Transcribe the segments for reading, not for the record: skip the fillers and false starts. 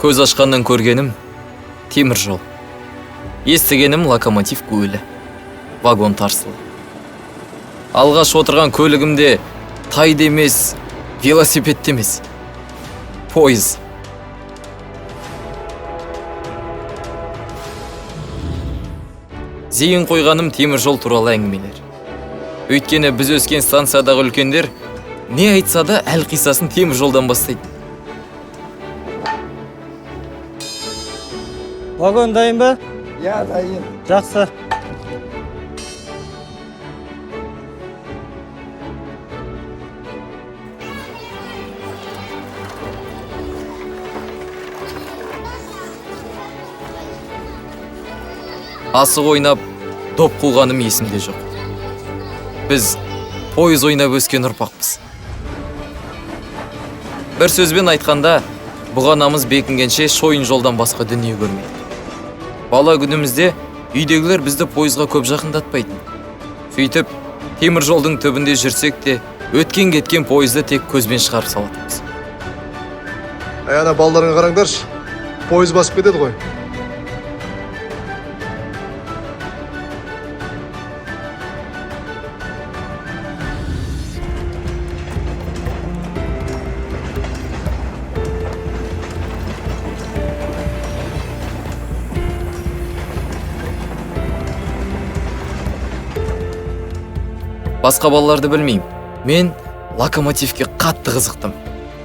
Көз ашқаннан көргенім темір жол. Естігенім локомотив гуілі, вагон тарсылы. Алғаш отырған көлігімде тайды емес, велосипедті емес, пойыз. Зейін қойғаным темір жол туралы әңгімелер. Өйткені біз өскен станциядағы үлкендер не айтса да әлқисасын темір жолдан бастайды. Вагон дайын ба? Я дайын. Жақсы. Асық ойнап, доп қуғаным есімде жоқ. Біз пойыз ойнап өскен ұрпақпыз. Бір сөзбен айтқанда, бұғанамыз бекінгенше шойын жолдан басқа дүние көрмейді. Бала күнімізде үйдегілер бізді пойызға көп жақындатпайтын. Сөйтіп, темір жолдың түбінде жүрсек те, өткен-кеткен пойызды тек көзбен шығарып салатынбыз. Ана балаларыңа қараңдаршы, пойыз басып кетеді ғой. Басқа балаларды білмеймін. Мен локомотивке қатты қызықтым.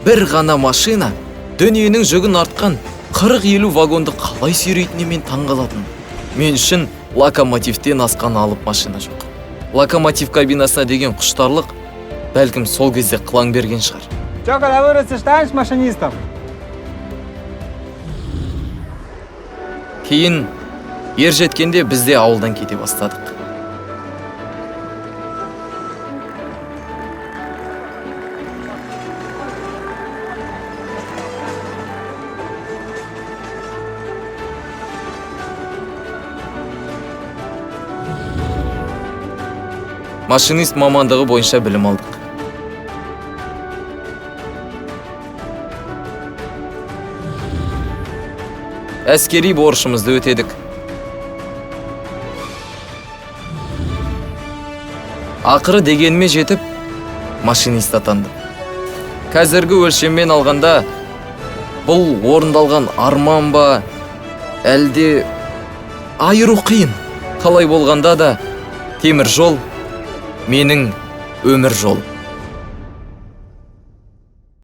Бір ғана машина дүниенің жүгін артқан 40-50 вагонды қалай сүйрейтініне мен таңғалатын. Мен үшін локомотивтен асқан алып машина жоқ. Локомотив кабинасына деген құштарлық бәлкім сол кезде қылаң берген шығар. Чё, когда вырастешь, станешь машинистом? Кейін ер жеткенде бізде ауылдан кете бастадық. Машинист мамандығы бойынша білім алдық. Әскери борышымызды өтедік. Ақыры дегеніме жетіп, машинист атандым. Қазіргі өлшеммен алғанда, бұл орындалған арман ба, әлде айыру қиын. Қалай болғанда да темір жол менің өмір жолым.